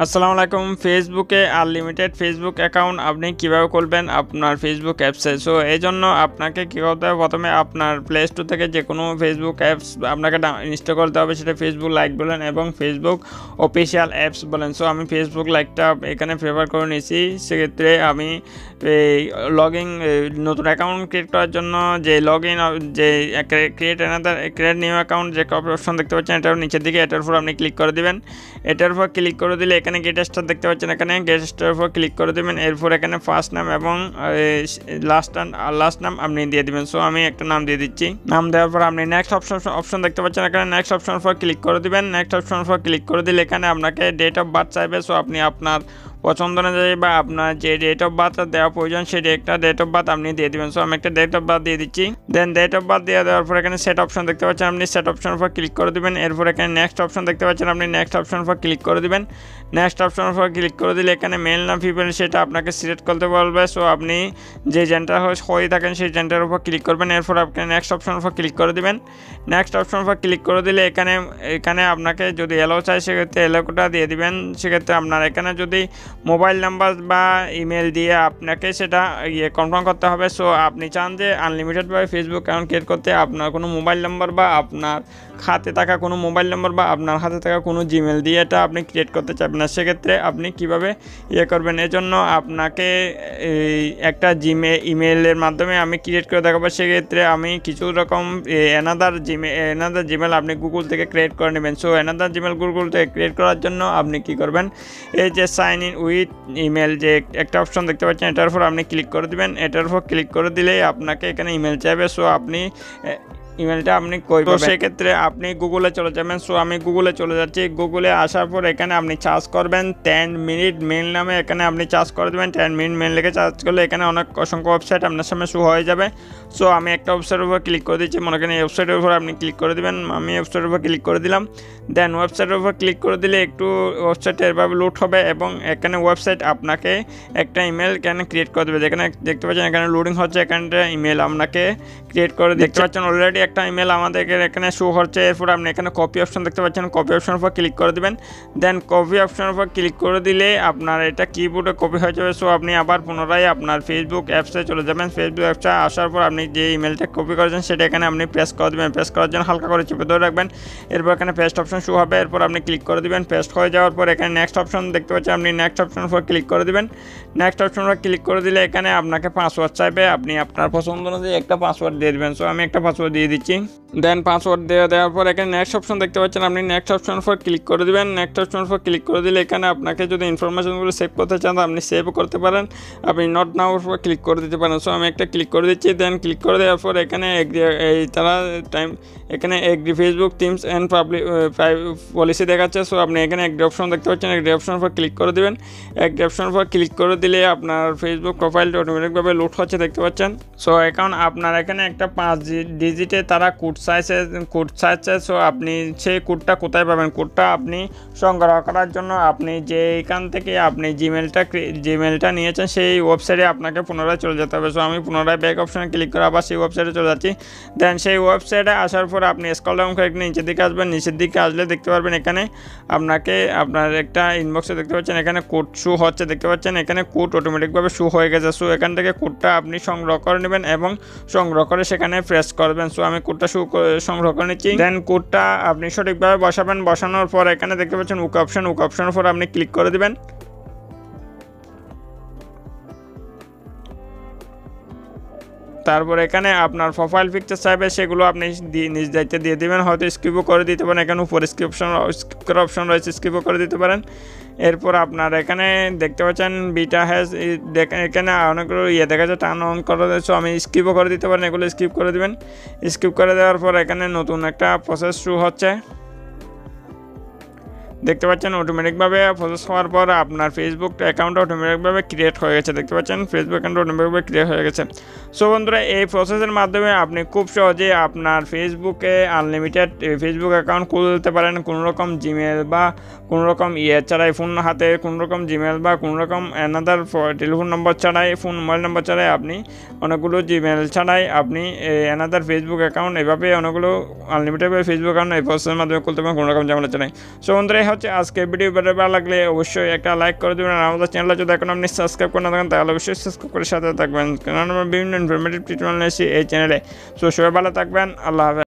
আসসালামু আলাইকুম। ফেসবুকে আনলিমিটেড ফেসবুক অ্যাকাউন্ট আপনি কিভাবে খুলবেন আপনার ফেসবুক অ্যাপসে। সো এই জন্য আপনাকে কী করতে হবে, প্রথমে আপনার প্লে স্টোর থেকে যে কোনো ফেসবুক অ্যাপস আপনাকে ইনস্টল করতে হবে। সেটা ফেসবুক লাইট বলেন এবং ফেসবুক অফিসিয়াল অ্যাপস বলেন। সো আমি ফেসবুক লাইটটা এখানে ফেভার করে নিয়েছি। সেক্ষেত্রে আমি লগ ইন নতুন অ্যাকাউন্ট ক্রিয়েট করার জন্য যে লগ ইন যে ক্রিয়েট নিউ অ্যাকাউন্ট যে অপশন দেখতে পাচ্ছেন, এটার নিচের দিকে, এটার উপর আপনি ক্লিক করে দেবেন। এটার উপর ক্লিক করে দিলে এখানে গেট স্টার দেখতে পাচ্ছেন, এখানে গেট স্টারের উপর ক্লিক করে দেবেন। এরপর এখানে ফার্স্ট নাম এবং লাস্ট নাম আপনি দিয়ে দেবেন। সো আমি একটা নাম দিয়ে দিচ্ছি। নাম দেওয়ার পর আপনি নেক্সট অপশন দেখতে পাচ্ছেন, এখানে নেক্সট অপশন উপর ক্লিক করে দিবেন। নেক্সট অপশন উপর ক্লিক করে দিলে এখানে আপনাকে ডেট অফ বার্থ চাইবে। সো আপনি আপনার পছন্দ অনুযায়ী বা আপনার যে ডেট অফ বার্থ দেওয়া প্রয়োজন সেই একটা ডেট অফ বার্থ আপনি দিয়ে দেবেন। সো আমি একটা ডেট অফ বার্থ দিয়ে দিচ্ছি। দেন ডেট অফ বার্থ দিয়ে দেওয়ার পর এখানে সেট অপশন দেখতে পাচ্ছেন, আপনি সেট অপশন উপর ক্লিক করে দেবেন। এরপর এখানে নেক্সট অপশন দেখতে পাচ্ছেন, আপনি নেক্সট অপশন উপর ক্লিক করে দেবেন। নেক্সট অপশন উপর ক্লিক করে দিলে এখানে মেল না ফিমেল সেটা আপনাকে সিলেক্ট করতে বলবে। সো আপনি যে জেন্ডার হয়ে থাকেন সেই জেন্ডারের উপর ক্লিক করবেন। এরপর আপনি নেক্সট অপশন উপর ক্লিক করে দেবেন। নেক্সট অপশন উপর ক্লিক করে দিলে এখানে আপনাকে যদি এলো চাই সেক্ষেত্রে এলোটা দিয়ে দিবেন। সেক্ষেত্রে আপনার এখানে যদি মোবাইল নাম্বার বা ইমেল দিয়ে আপনাকে সেটা কনফার্ম করতে হবে। সো আপনি চান যে আনলিমিটেডভাবে ফেসবুক অ্যাকাউন্ট ক্রিয়েট করতে আপনার কোনো মোবাইল নাম্বার বা আপনার হাতে থাকা কোনো মোবাইল নাম্বার বা আপনার হাতে থাকা কোনো জিমেল দিয়ে এটা আপনি ক্রিয়েট করতে চাইবেন না। সেক্ষেত্রে আপনি কীভাবে করবেন, এজন্য আপনাকে একটা ইমেলের মাধ্যমে আমি ক্রিয়েট করে দেখাবো। সেক্ষেত্রে আমি কিছু রকম অ্যানাদার জিমেল আপনি গুগল থেকে ক্রিয়েট করে নেবেন। সো অ্যানাদার জিমেল গুগল থেকে ক্রিয়েট করার জন্য আপনি কি করবেন, এই যে সাইন ইন উইথ ইমেল যে একটা অপশন দেখতে পাচ্ছেন, এটার উপর আপনি ক্লিক করে দেবেন। এটার উপর ক্লিক করে দিলেই আপনাকে এখানে ইমেল চাইবে। সো আপনি ইমেলটা আপনি কই পাবেন, সেক্ষেত্রে আপনি গুগলে চলে যাবেন। সো আমি গুগলে চলে যাচ্ছি। গুগলে আসার পর এখানে আপনি চার্জ করবেন 10 মিনিট মেল নামে, এখানে আপনি চার্জ করে দেবেন। 10 মিনিট মেল লিখে চার্জ করলে এখানে অসংখ্য ওয়েবসাইট আপনার সামনে শো হয়ে যাবে। সো আমি একটা ওয়েবসাইটের উপর ক্লিক করে দিচ্ছি, মনে করেন এই ওয়েবসাইটের উপর আপনি ক্লিক করে দেবেন। আমি ওয়েবসাইটের উপর ক্লিক করে দিলাম। দেন ওয়েবসাইটের উপর ক্লিক করে দিলে একটু ওয়েবসাইটে এভাবে লোড হবে এবং এখানে ওয়েবসাইট আপনাকে একটা ইমেল এখানে ক্রিয়েট করে দেবে। যেখানে দেখতে পাচ্ছেন এখানে লোডিং হচ্ছে, এখানটা ইমেল আপনাকে ক্রিয়েট করে দেখতে পাচ্ছেন অলরেডি একটা ইমেল আমাদের এখানে শো হচ্ছে। এরপর আপনি এখানে কপি অপশন দেখতে পাচ্ছেন, কপি অপশনের উপর ক্লিক করে দেবেন। দেন কপি অপশনের উপর ক্লিক করে দিলে আপনার এটা কিবোর্ডে কপি হয়ে যাবে। সো আপনি আবার পুনরায় আপনার ফেসবুক অ্যাপসে চলে যাবেন। ফেসবুক অ্যাপসে আসার পর আপনি যে ইমেলটা কপি করেছেন সেটা এখানে আপনি প্রেস করে দেবেন। প্রেস করার জন্য হালকা করে চেপে ধরে রাখবেন। এরপর এখানে পেস্ট অপশন শো হবে। এরপর আপনি ক্লিক করে দেবেন। পেস্ট হয়ে যাওয়ার পর এখানে নেক্সট অপশন দেখতে পাচ্ছেন, আপনি নেক্সট অপশনের উপর ক্লিক করে দেবেন। নেক্সট অপশন উপর ক্লিক করে দিলে এখানে আপনাকে পাসওয়ার্ড চাইবে, আপনি আপনার পছন্দ অনুযায়ী একটা পাসওয়ার্ড দিয়ে দেবেন। সো আমি একটা পাসওয়ার্ড দিয়ে দিচ্ছি। দেন পাসওয়ার্ড দেওয়ার পর এখানে নেক্সট অপশন দেখতে পাচ্ছেন, আপনি নেক্সট অপশন উপর ক্লিক করে দেবেন। নেক্সট অপশন উপর ক্লিক করে দিলে এখানে আপনাকে যদি ইনফরমেশনগুলো সেভ করতে চান আপনি সেভও করতে পারেন, আপনি নট নাও উপর ক্লিক করে দিতে পারেন। সো আমি একটা ক্লিক করে দিচ্ছি। দেন ক্লিক করে দেওয়ার পর এখানে এখানে agree Facebook terms and public policy দেখাচ্ছে। সো আপনি এখানে এগ্রি অপশন দেখতে পাচ্ছেন, এগ্রি অপশন উপর ক্লিক করে দেবেন। এগ্রি অপশন উপর ক্লিক করে দিলে আপনার ফেসবুক প্রোফাইলটা অটোমেটিকভাবে লোড হচ্ছে দেখতে পাচ্ছেন। সো এখন আপনার এখানে একটা 5 ডিজিটে তারা কোড চাইছে। সো আপনি সেই কোডটা কোথায় পাবেন, কোডটা আপনি সংগ্রহ করার জন্য আপনি যে এখান থেকে আপনি জিমেলটা নিয়েছেন সেই ওয়েবসাইটে আপনাকে পুনরায় চলে যেতে হবে। সো আমি পুনরায় ব্যাক অপশনে ক্লিক করে আবার সেই ওয়েবসাইটে চলে যাচ্ছি। দেন সেই ওয়েবসাইটে আসার পর আপনি স্ক্রল ডাউন করে নিচের দিকে আসবেন। নিচের দিকে আসলে দেখতে পারবেন এখানে আপনার একটা ইনবক্সে দেখতে পাচ্ছেন এখানে কোড শো হচ্ছে দেখতে পাচ্ছেন। এখানে কোড অটোমেটিকভাবে শো হয়ে গেছে। সো এখান থেকে কোডটা আপনি সংগ্রহ করে নেবেন এবং সংগ্রহ করে সেখানে প্রেস করবেন। সো আমি কোডটা সংগ্রহ করে নিচ্ছি। দেন কোডটা আপনি সঠিকভাবে বসাবেন। বসানোর পর এখানে দেখতে পাচ্ছেন উক অপশনের উপর আপনি ক্লিক করে দিবেন। তারপর এখানে আপনার প্রোফাইল পিকচার চাইবে, সেগুলো আপনি নিজ দায়িত্বে দিয়ে দেবেন। হয়তো স্কিপও করে দিতে পারেন, এখানে উপরে স্কিপ করার অপশন রয়েছে, স্কিপও করে দিতে পারেন। এরপর আপনার এখানে দেখতে পাচ্ছেন বিটা হ্যাজ এখানে অনেকগুলো দেখা যাচ্ছে টার্ন অন করা যাচ্ছে। আমি স্কিপও করে দিতে পারেন, এগুলো স্কিপ করে দেবেন। স্কিপ করে দেওয়ার পর এখানে নতুন একটা প্রসেস শুরু হচ্ছে দেখতে পাচ্ছেন। অটোমেটিকভাবে প্রসেস হওয়ার পর আপনার ফেসবুক অ্যাকাউন্ট অটোমেটিকভাবে ক্রিয়েট হয়ে গেছে দেখতে পাচ্ছেন। ফেসবুক অ্যাকাউন্ট অটোমেটিকভাবে ক্রিয়েট হয়ে গেছে। সো বন্ধুরা, এই প্রসেসের মাধ্যমে আপনি খুব সহজে আপনার ফেসবুকে আনলিমিটেড ফেসবুক অ্যাকাউন্ট খুলতে পারেন। কোনো রকম জিমেল বা কোনো রকম ছাড়াই, ফোন হাতে কোনো রকম জিমেল বা কোনো রকম অ্যানাদার টেলিফোন নম্বর ছাড়াই, মোবাইল নম্বর ছাড়াই, আপনি অনেকগুলো জিমেল ছাড়াই আপনি অ্যানাদার ফেসবুক অ্যাকাউন্ট এভাবে অনেকগুলো আনলিমিটেড ফেসবুক অ্যাকাউন্ট এই প্রসেসের মাধ্যমে খুলতে পারেন কোনো রকম ঝামেলা ছাড়াই। সো বন্ধুরা, হচ্ছে আজকের ভিডিও ভালো লাগলে অবশ্যই একটা লাইক করে দেবেন, আর আমাদের চ্যানেলে যদি এখন আপনি সাবস্ক্রাইব করে না থাকেন তাহলে অবশ্যই সাবস্ক্রাইব করে সাথে থাকবেন, কারণ আমরা বিভিন্ন ইনফরমেটিভ টিউটোরিয়াল নিয়েছি এই চ্যানেলে। সো সবাই ভালো থাকবেন, আল্লাহ হাফেজ।